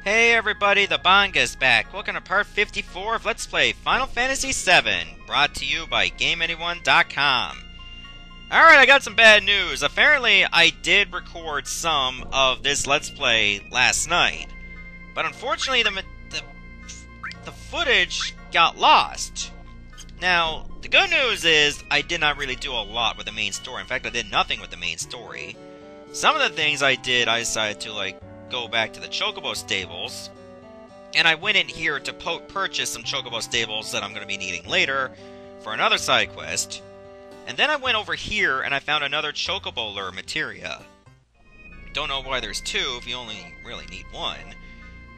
Hey everybody, the Banga's back. Welcome to part 54 of Let's Play Final Fantasy VII, brought to you by GameAnyone.com. Alright, I got some bad news. Apparently, I did record some of this Let's Play last night, but unfortunately the footage got lost. Now, the good news is, I did not really do a lot with the main story. In fact, I did nothing with the main story. Some of the things I did, I decided to, go back to the Chocobo stables, and I went in here to purchase some Chocobo stables that I'm going to be needing later for another side quest. And then I went over here and I found another Chocobo lure materia. Don't know why there's two if you only really need one.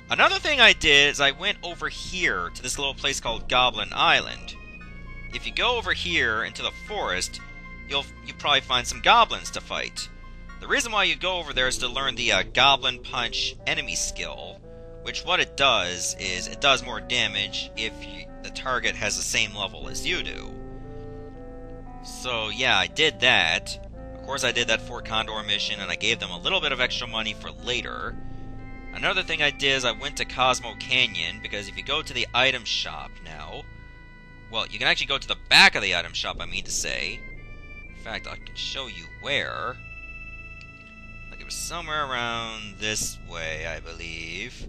Another thing I did is I went over here to this little place called Goblin Island. If you go over here into the forest, you'll probably find some goblins to fight. The reason why you go over there is to learn the Goblin Punch enemy skill, which what it does is it does more damage if the target has the same level as you do. So yeah, I did that. Of course I did that Fort Condor mission, and I gave them a little bit of extra money for later. Another thing I did is I went to Cosmo Canyon, because if you go to the item shop now, well, you can actually go to the back of the item shop, I mean to say. In fact, I can show you where. It was somewhere around this way, I believe,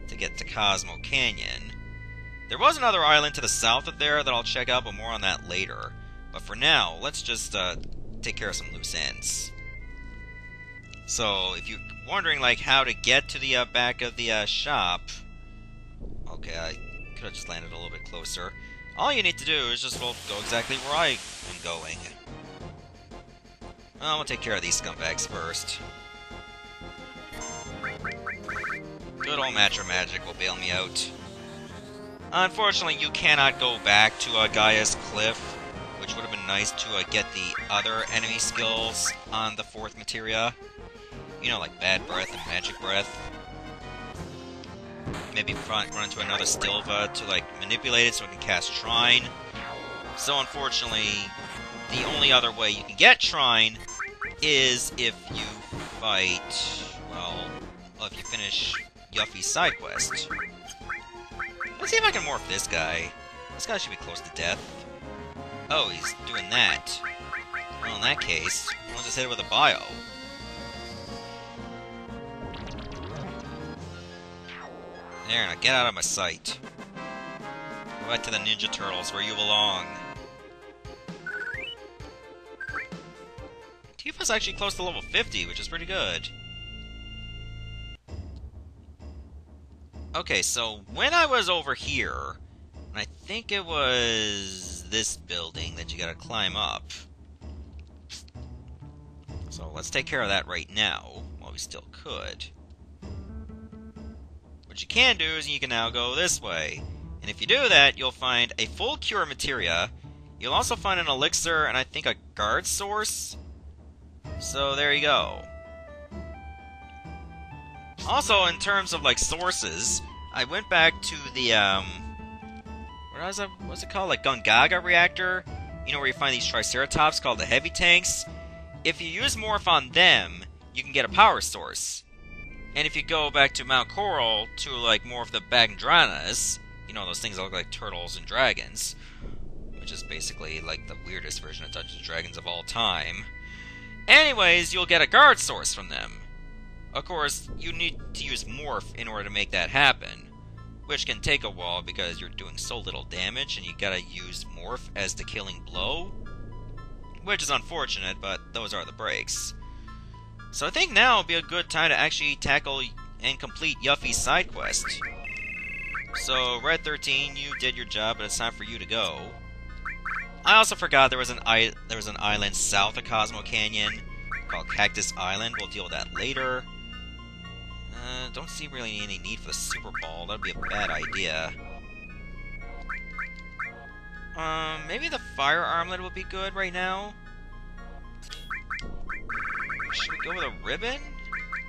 to get to Cosmo Canyon. There was another island to the south of there that I'll check out, but more on that later. But for now, let's just take care of some loose ends. So, if you're wondering, how to get to the back of the shop... Okay, I could have just landed a little bit closer. All you need to do is just, well, go exactly where I am going. Well, we'll take care of these scumbags first. Good old Matra Magic will bail me out. Unfortunately, you cannot go back to Gaia's Cliff, which would have been nice to get the other enemy skills on the 4th materia. You know, like Bad Breath and Magic Breath. Maybe run into another Stilva to, manipulate it so it can cast Trine. So, unfortunately, the only other way you can get Trine is if you fight, well, if you finish Yuffie's side quest. Let's see if I can morph this guy. This guy should be close to death. Oh, he's doing that. Well, in that case, we'll just hit it with a bio. There, now get out of my sight. Go back to the Ninja Turtles, where you belong. Tifa's actually close to level 50, which is pretty good. Okay, so when I was over here, and I think it was this building that you gotta climb up. So let's take care of that right now, while we still could. What you can do is you can now go this way. And if you do that, you'll find a full cure materia. You'll also find an elixir and I think a guard source. So there you go. Also, in terms of sources, I went back to the what's it called? Gungaga reactor. You know, where you find these Triceratops called the heavy tanks. If you use morph on them, you can get a power source. And if you go back to Mount Coral to morph the Bagdranas, you know, those things that look like turtles and dragons, which is basically the weirdest version of Dungeons & Dragons of all time. Anyways, you'll get a guard source from them. Of course, you need to use morph in order to make that happen, which can take a while because you're doing so little damage and you gotta use morph as the killing blow, which is unfortunate, but those are the breaks. So I think now would be a good time to actually tackle and complete Yuffie's side quest. So, Red 13, you did your job, but it's time for you to go. I also forgot there was an island south of Cosmo Canyon called Cactus Island. We'll deal with that later. Don't see really any need for the Super Ball. That'd be a bad idea. Maybe the Fire Armlet would be good right now. Should we go with a ribbon?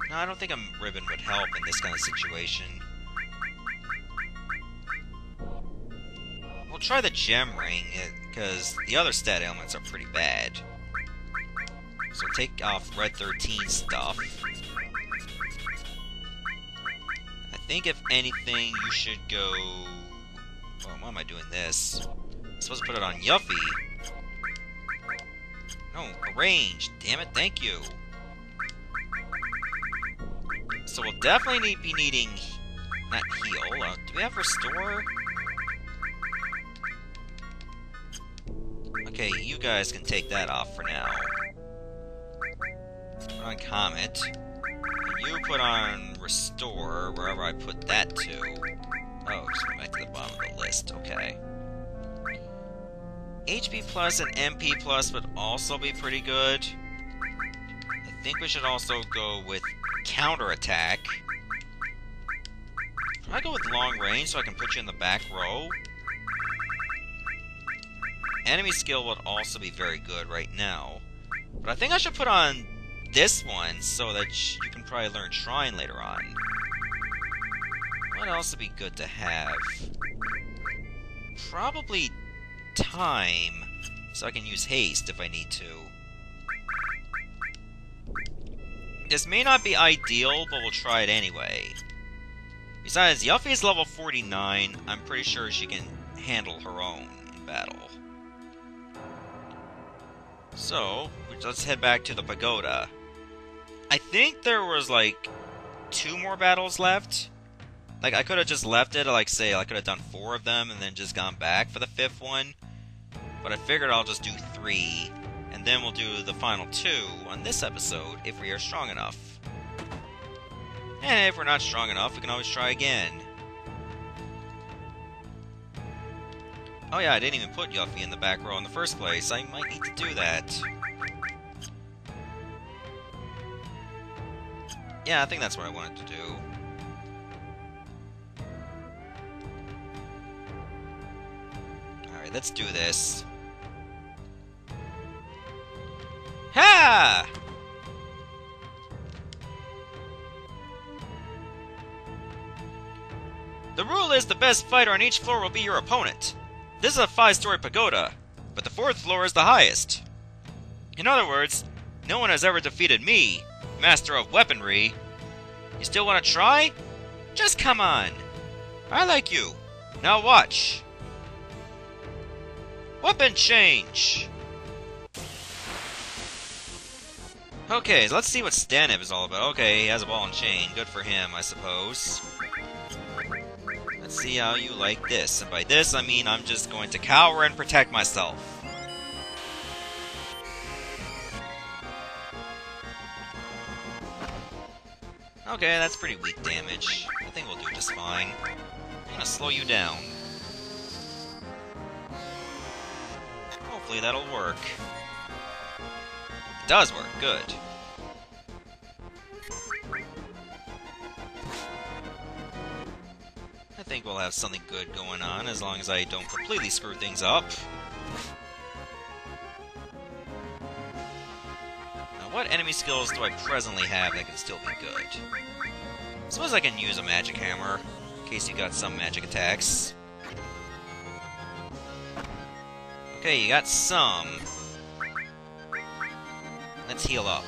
No, I don't think a ribbon would help in this kind of situation. We'll try the gem ring, because the other stat elements are pretty bad. So take off Red 13 stuff. think if anything, you should go... Oh, why am I doing this? I'm supposed to put it on Yuffie. No, arrange. Damn it, thank you. So we'll definitely be needing... Not heal. Do we have restore? Okay, you guys can take that off for now. Put on Comet. And you put on Restore, wherever I put that to. Oh, just went back to the bottom of the list. Okay. HP plus and MP plus would also be pretty good. I think we should also go with Counterattack. Should I go with Long Range so I can put you in the back row? Enemy skill would also be very good right now. But I think I should put on this one so that you can probably learn Trine later on. What else would be good to have? Probably Time, so I can use Haste if I need to. This may not be ideal, but we'll try it anyway. Besides, Yuffie is level 49. I'm pretty sure she can handle her own in battle. So, let's head back to the Pagoda. I think there was, like, 2 more battles left. Like, I could have just left it, like, say, I could have done 4 of them and then just gone back for the 5th one. But I figured I'll just do 3, and then we'll do the final 2 on this episode, if we are strong enough. And if we're not strong enough, we can always try again. Oh yeah, I didn't even put Yuffie in the back row in the first place. I might need to do that. Yeah, I think that's what I wanted to do. Alright, let's do this. Ha! The rule is the best fighter on each floor will be your opponent. This is a 5-story pagoda, but the 4th floor is the highest. In other words, no one has ever defeated me, Master of Weaponry. You still want to try? Just come on. I like you. Now watch. Weapon change! Okay, so let's see what Stanib is all about. Okay, he has a ball and chain. Good for him, I suppose. Let's see how you like this. And by this, I mean I'm just going to cower and protect myself. Okay, that's pretty weak damage. I think we'll do just fine. I'm gonna slow you down. Hopefully that'll work. It does work, good. I think we'll have something good going on as long as I don't completely screw things up. Now, what enemy skills do I presently have that can still be good? I suppose I can use a magic hammer, in case you got some magic attacks. Okay, you got some. Let's heal up.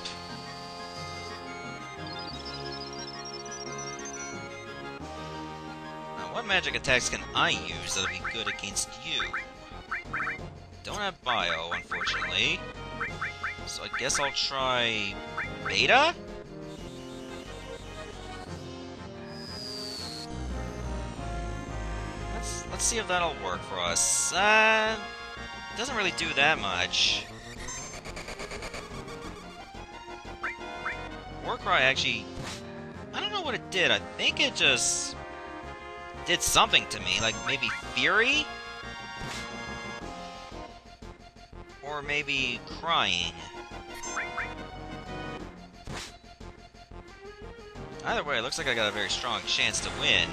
Now, what magic attacks can I use that'll be good against you? Don't have bio, unfortunately. So I guess I'll try... Beta? Let's see if that'll work for us. Doesn't really do that much. Warcry actually... I don't know what it did. I think it just... did something to me. Like, maybe Fury? Or maybe Crying. Either way, it looks like I got a very strong chance to win.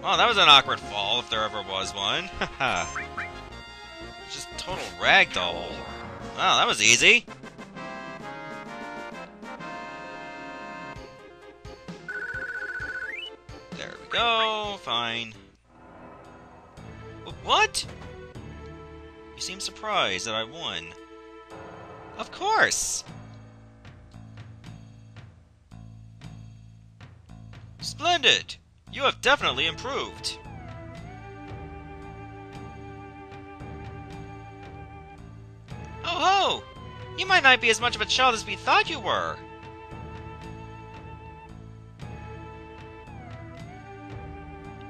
Well, that was an awkward fall, if there ever was one. Haha. Just total ragdoll. Wow, that was easy. There we go, fine. What? You seem surprised that I won. Of course! Splendid! You have definitely improved. Oh ho! You might not be as much of a child as we thought you were.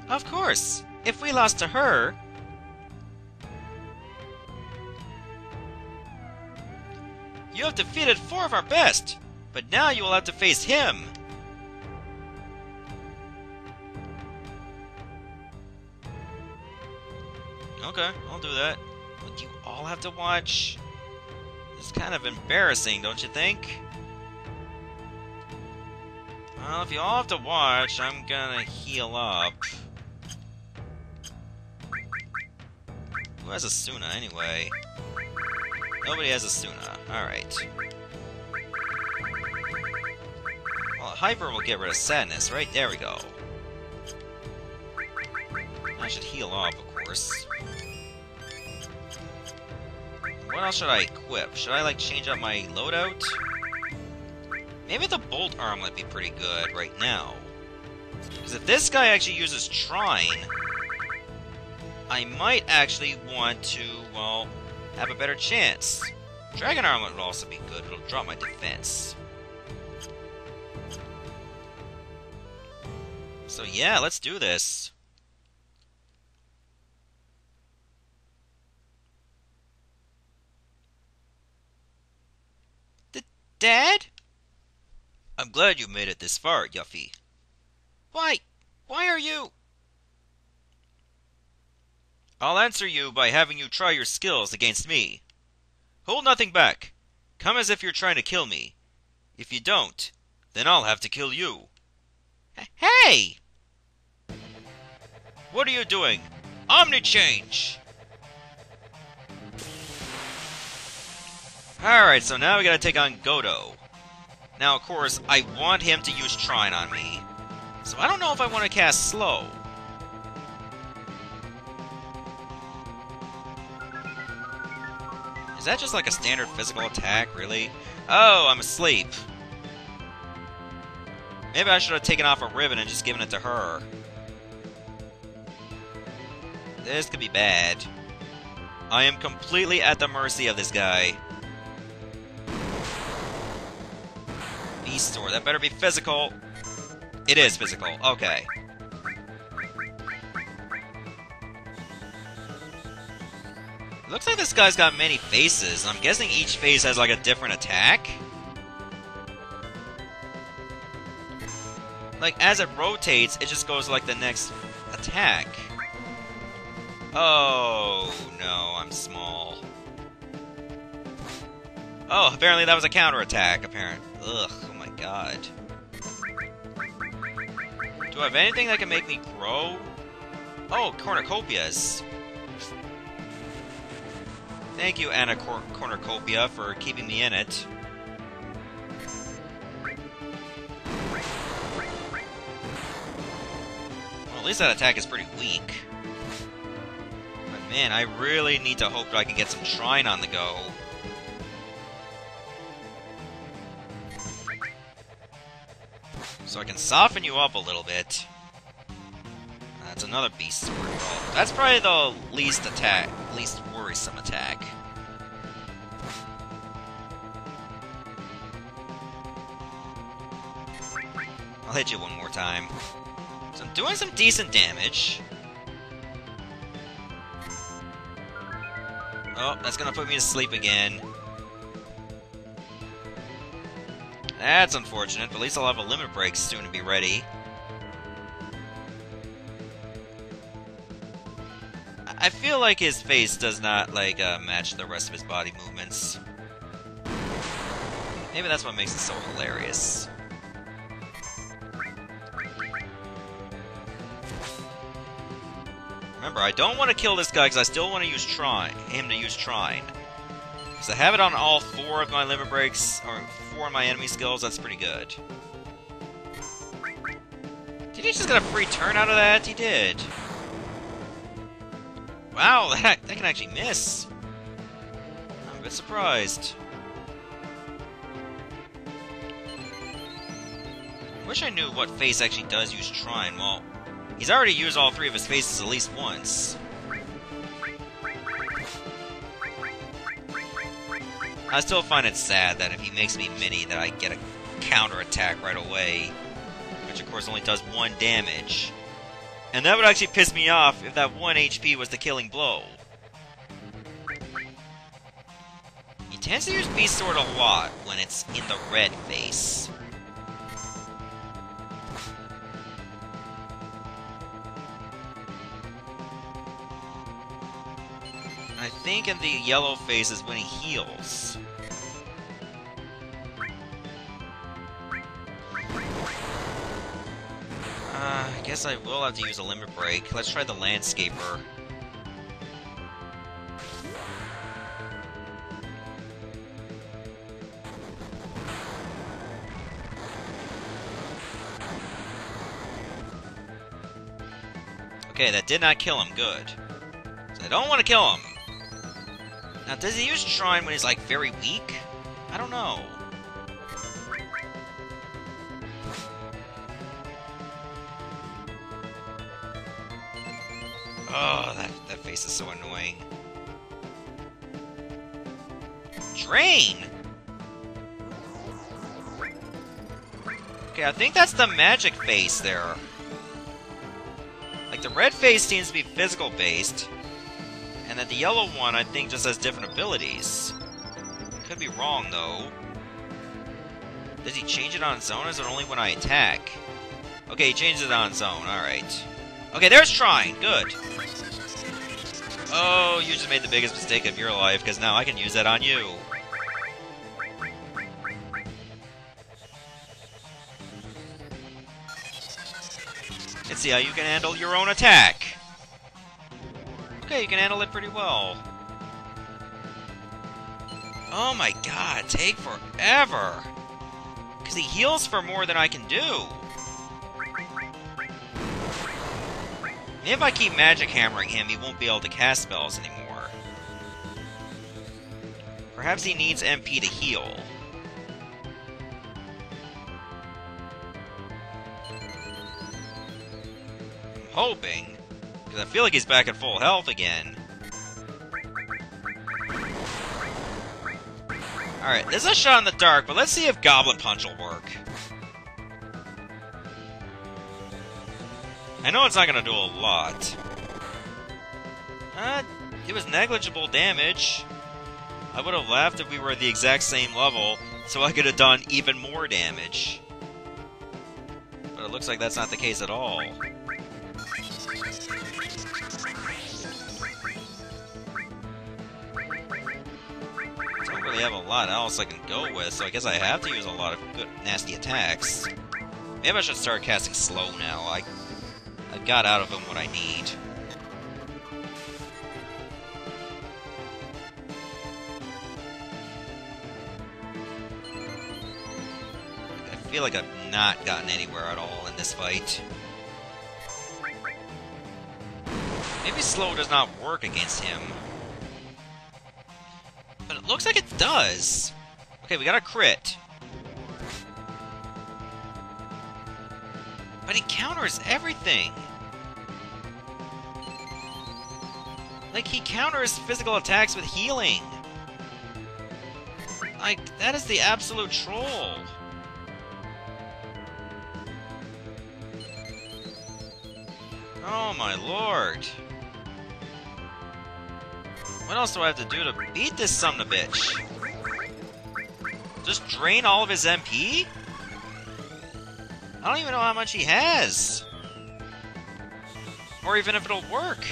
Of course, if we lost to her... You have defeated 4 of our best, but now you will have to face him. Okay, I'll do that. But you all have to watch? It's kind of embarrassing, don't you think? Well, if you all have to watch, I'm gonna heal up. Who has a Suna, anyway? Nobody has a Suna. Alright. Well, Hyper will get rid of Sadness, right? There we go. I should heal up, of course. What else should I equip? Should I, like, change up my loadout? Maybe the Bolt Arm might be pretty good right now. Because if this guy actually uses Trine, I might actually want to, well, have a better chance. Dragon Armlet would also be good. It'll drop my defense. So yeah, let's do this. Dad? I'm glad you made it this far, Yuffie. Why are you... I'll answer you by having you try your skills against me. Hold nothing back. Come as if you're trying to kill me. If you don't, then I'll have to kill you. Hey! What are you doing? Omni-change! Alright, so now we gotta take on Godo. Now, of course, I want him to use Trine on me. So I don't know if I want to cast Slow. Is that just like a standard physical attack, really? Oh, I'm asleep. Maybe I should have taken off a ribbon and just given it to her. This could be bad. I am completely at the mercy of this guy. Beast Sword, that better be physical. It is physical, okay. It looks like this guy's got many faces. I'm guessing each face has like a different attack. Like, as it rotates, it just goes to, like, the next attack. Oh, no, I'm small. Oh, apparently that was a counterattack, apparently. Ugh, oh my god. Do I have anything that can make me grow? Oh, Cornucopias. Thank you, Anna Cornucopia, for keeping me in it. Well, at least that attack is pretty weak. But man, I really need to hope that I can get some Trine on the go. So I can soften you up a little bit. That's another Beast Sword. Well, that's probably the least worrisome attack. I'll hit you one more time. So I'm doing some decent damage. Oh, that's gonna put me to sleep again. That's unfortunate, but at least I'll have a limit break soon to be ready. I feel like his face does not, like, match the rest of his body movements. Maybe that's what makes it so hilarious. Remember, I don't want to kill this guy because I still want to use him to use Trine. Because I have it on all 4 of my limit breaks, or 4 of my enemy skills, that's pretty good. Did he just get a free turn out of that? He did. Wow, that can actually miss. I'm a bit surprised. wish I knew what face actually does use Trine. Well, he's already used all three of his faces at least once. I still find it sad that if he makes me mini, that I get a counter-attack right away. Which, of course, only does 1 damage. And that would actually piss me off if that 1 HP was the killing blow. He tends to use Beast Sword a lot when it's in the red face. I think in the yellow face is when he heals. I guess I will have to use a limit break. Let's try the Landscaper. Okay, that did not kill him. Good. So I don't want to kill him. Now, does he use Trine when he's, like, very weak? I don't know. Oh, that face is so annoying. Drain! Okay, I think that's the magic face there. Like, the red face seems to be physical-based. And then the yellow one, I think, just has different abilities. Could be wrong, though. Does he change it on its own, or is it only when I attack? Okay, he changes it on its own, alright. Okay, there's Trine! Good! Oh, you just made the biggest mistake of your life, because now I can use that on you. Let's see how you can handle your own attack. Okay, you can handle it pretty well. Oh my god, take forever! Because he heals for more than I can do. If I keep magic hammering him, he won't be able to cast spells anymore. Perhaps he needs MP to heal. I'm hoping, because I feel like he's back at full health again. Alright, this is a shot in the dark, but let's see if Goblin Punch will work. I know it's not gonna do a lot. It was negligible damage. I would have laughed if we were at the exact same level, so I could have done even more damage. But it looks like that's not the case at all. Don't really have a lot else I can go with, so I guess I have to use a lot of good, nasty attacks. Maybe I should start casting slow now. I got out of him what I need. I feel like I've not gotten anywhere at all in this fight. Maybe slow does not work against him. But it looks like it does. Okay, we got a crit. But he counters everything. Like, he counters physical attacks with healing. Like, that is the absolute troll. Oh my lord. What else do I have to do to beat this son of a bitch? Just drain all of his MP? I don't even know how much he has. Or even if it'll work.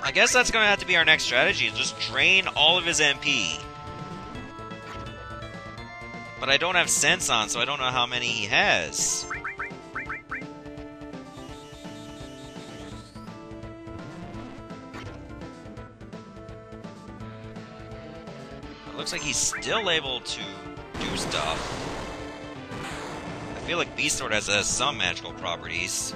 I guess that's gonna have to be our next strategy, just drain all of his MP. But I don't have Sense on, so I don't know how many he has. It looks like he's still able to do stuff. I feel like Beast Sword has some magical properties.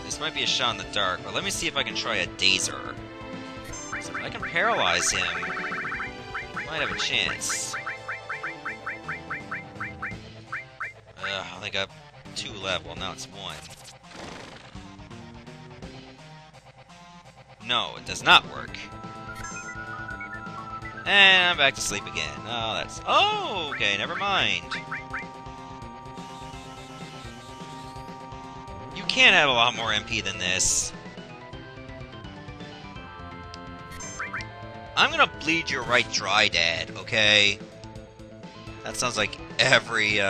This might be a shot in the dark, but let me see if I can try a Dazer. So if I can paralyze him, I might have a chance. I only got 2 left. Well, now it's 1. No, it does not work. And I'm back to sleep again. Oh, that's... Oh, okay, never mind. You can't have a lot more MP than this. I'm gonna bleed your right dry, Dad, okay? That sounds like every,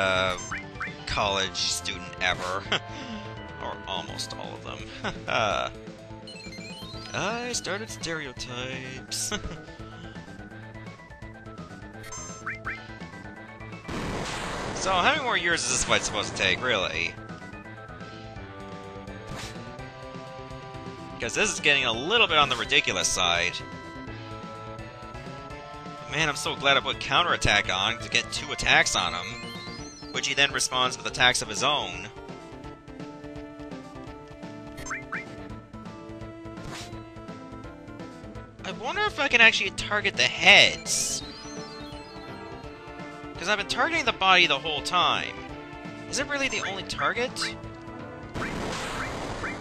college student ever. Or almost all of them. I started stereotypes. So, how many more years is this fight supposed to take, really? Because this is getting a little bit on the ridiculous side. Man, I'm so glad I put counterattack on to get 2 attacks on him, which he then responds with attacks of his own. I wonder if I can actually target the heads. Because I've been targeting the body the whole time. Is it really the only target?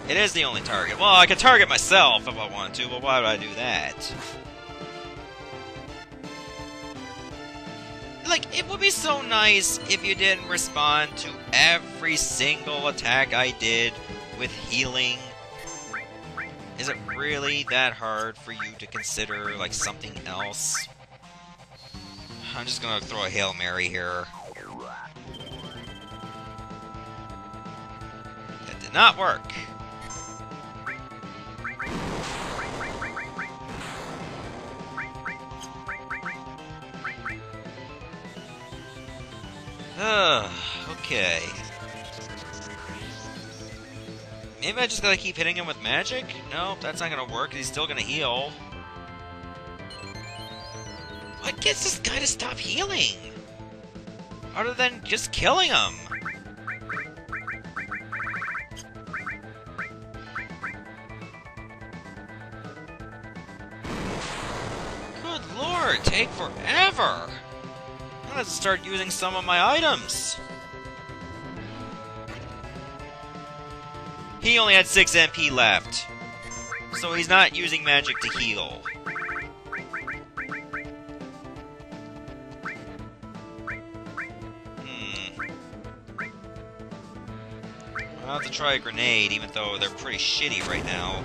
It is the only target. Well, I could target myself if I wanted to, but why would I do that? Like, it would be so nice if you didn't respond to every single attack I did with healing. Is it really that hard for you to consider, like, something else? I'm just gonna throw a Hail Mary here. That did not work. Okay. Maybe I just gotta keep hitting him with magic? Nope, that's not gonna work, he's still gonna heal. What gets this guy to stop healing? Other than just killing him? Good lord, take forever! I'm gonna have to start using some of my items. He only had 6 MP left, so he's not using magic to heal. I'll have to try a grenade, even though they're pretty shitty right now.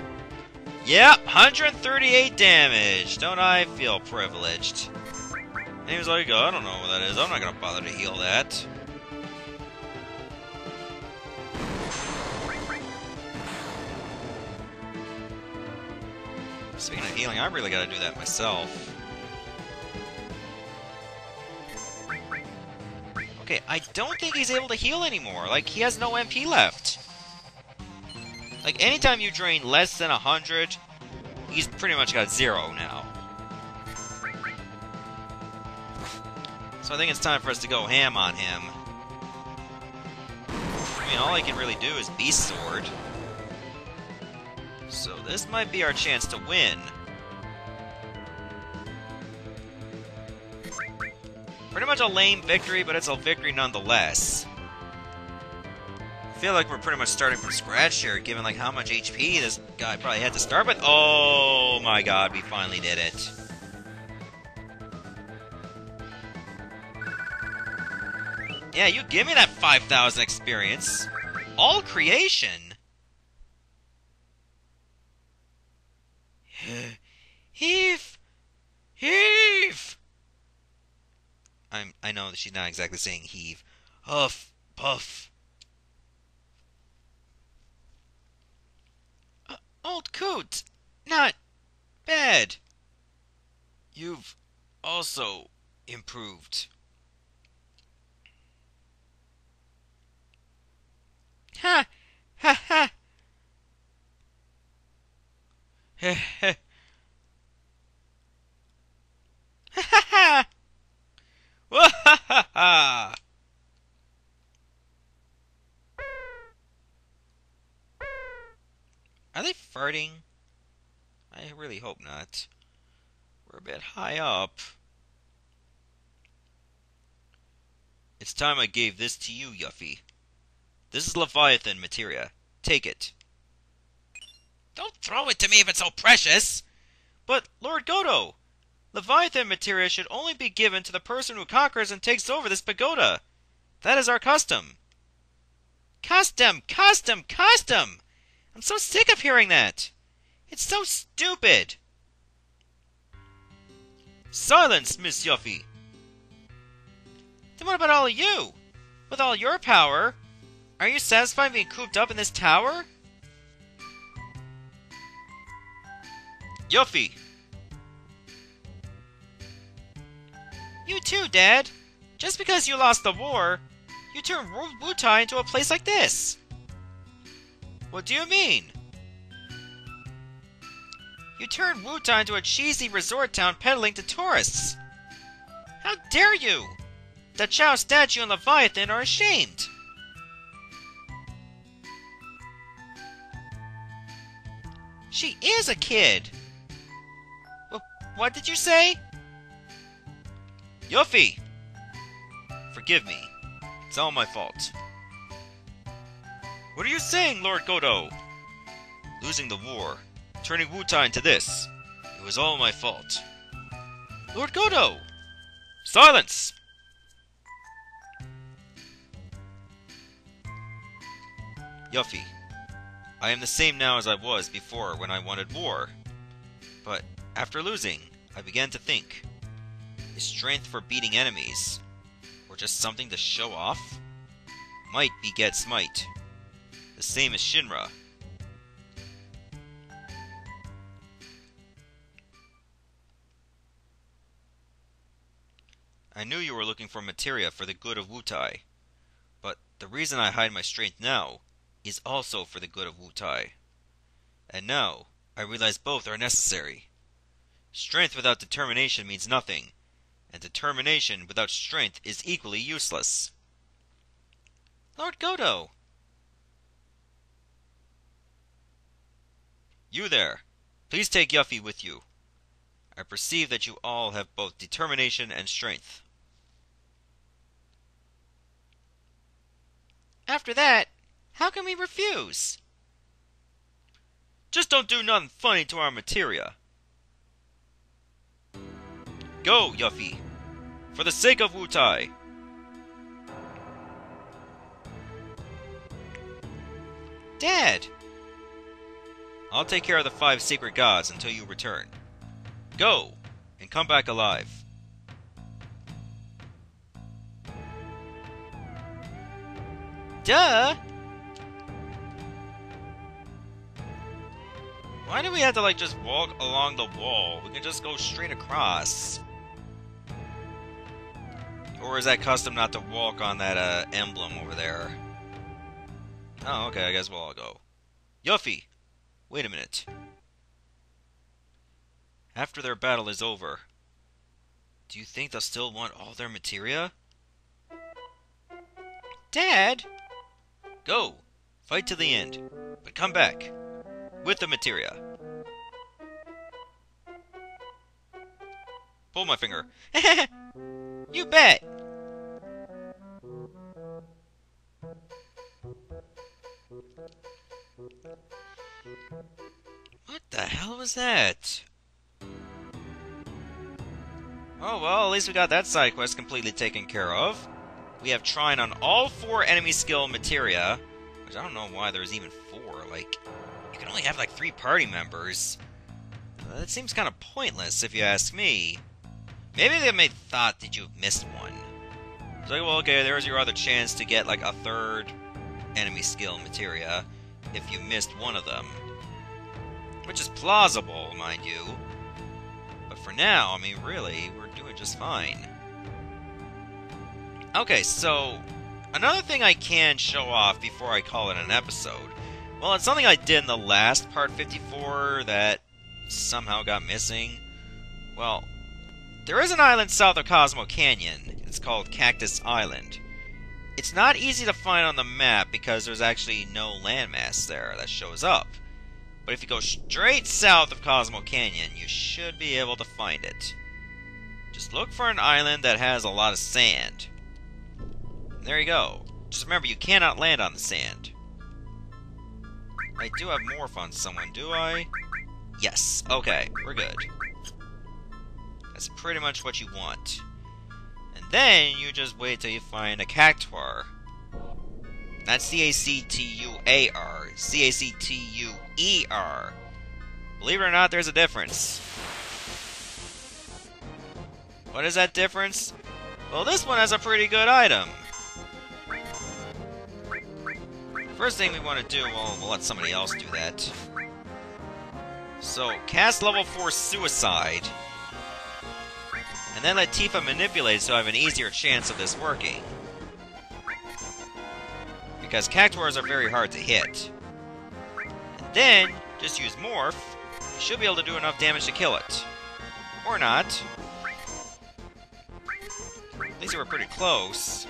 Yep, 138 damage! Don't I feel privileged? And he was like, oh, I don't know what that is. I'm not gonna bother to heal that. Speaking of healing, I really gotta do that myself. Okay, I don't think he's able to heal anymore. Like, he has no MP left. Like, anytime you drain less than 100, he's pretty much got 0 now. So I think it's time for us to go ham on him. I mean, all I can really do is Beast Sword. So this might be our chance to win. Pretty much a lame victory, but it's a victory nonetheless. I feel like we're pretty much starting from scratch here, given like how much HP this guy probably had to start with. Oh my god, we finally did it. Yeah, you give me that 5,000 experience. All creation. Heave! Heave! I know that she's not exactly saying heave. Huff, puff. Old coot! Not bad. You've also improved. Ha! Ha ha! Heh heh. Ha ha ha! Wahahaha! Are they farting? I really hope not. We're a bit high up. It's time I gave this to you, Yuffie. This is Leviathan Materia. Take it. Don't throw it to me if it's so precious! But, Lord Godo, Leviathan Materia should only be given to the person who conquers and takes over this pagoda. That is our custom. Custom! Custom! Custom! I'm so sick of hearing that! It's so stupid! Silence, Miss Yuffie! Then what about all of you? With all your power, are you satisfied being cooped up in this tower? Yuffie! You too, Dad! Just because you lost the war, you turned Wutai into a place like this! What do you mean? You turned Wutai into a cheesy resort town peddling to tourists! How dare you! The Chao statue and Leviathan are ashamed! She is a kid! What did you say? Yuffie! Forgive me. It's all my fault. What are you saying, Lord Godo? Losing the war, turning Wutai into this. It was all my fault. Lord Godo! Silence! Yuffie, I am the same now as I was before when I wanted war. But after losing, I began to think, is strength for beating enemies, or just something to show off? Might begets might. The same as Shinra. I knew you were looking for materia for the good of Wutai, but the reason I hide my strength now is also for the good of Wutai. And now, I realize both are necessary. Strength without determination means nothing, and determination without strength is equally useless. Lord Godo! You there! Please take Yuffie with you. I perceive that you all have both determination and strength. After that, how can we refuse? Just don't do nothing funny to our materia. Go, Yuffie! For the sake of Wutai! Dad! I'll take care of the 5 sacred gods until you return. Go! And come back alive. Duh! Why do we have to, just walk along the wall? We can just go straight across. Or is that custom not to walk on that, emblem over there? Oh, okay, I guess we'll all go. Yuffie! Wait a minute. After their battle is over, do you think they'll still want all their materia? Dad! Go! Fight to the end. But come back. With the materia. Pull my finger. You bet! What the hell was that? Oh well, at least we got that side quest completely taken care of. We have Trine on all 4 enemy skill materia, which I don't know why there's even 4. You can only have 3 party members. That seems kind of pointless if you ask me. Maybe they may thought that you missed one. It's well, okay, there's your other chance to get a 3rd enemy skill materia if you missed one of them. Which is plausible, mind you. But for now, really, we're doing just fine. Okay, so another thing I can show off before I call it an episode. Well, it's something I did in the last part 54 that somehow got missing. Well, there is an island south of Cosmo Canyon. It's called Cactus Island. It's not easy to find on the map because there's actually no landmass there that shows up. But if you go straight south of Cosmo Canyon, you should be able to find it. Just look for an island that has a lot of sand. And there you go. Just remember, you cannot land on the sand. I do have morph on someone, do I? Yes. Okay, we're good. That's pretty much what you want. And then you just wait till you find a Cactuar. Not C-A-C-T-U-A-R. C-A-C-T-U-E-R. Believe it or not, there's a difference. What is that difference? Well, this one has a pretty good item. First thing we want to do, well, we'll let somebody else do that. So, cast level 4 Suicide. And then let Tifa manipulate it so I have an easier chance of this working. Because Cactuars are very hard to hit. And then, just use Morph. You should be able to do enough damage to kill it. Or not. At least we're pretty close.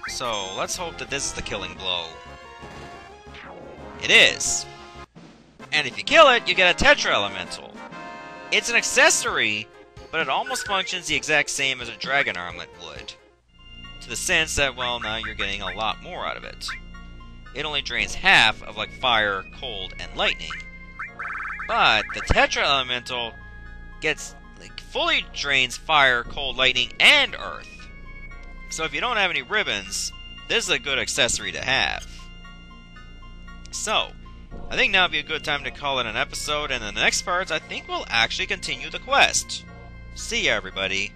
So, let's hope that this is the killing blow. It is! And if you kill it, you get a Tetra Elemental. It's an accessory, but it almost functions the exact same as a Dragon Armlet would. To the sense that, well, now you're getting a lot more out of it. It only drains half of, like, fire, cold, and lightning. But the Tetra Elemental gets, like, fully drains fire, cold, lightning, and earth. So if you don't have any ribbons, this is a good accessory to have. So, I think now would be a good time to call it an episode, and in the next part, I think we'll actually continue the quest. See ya, everybody.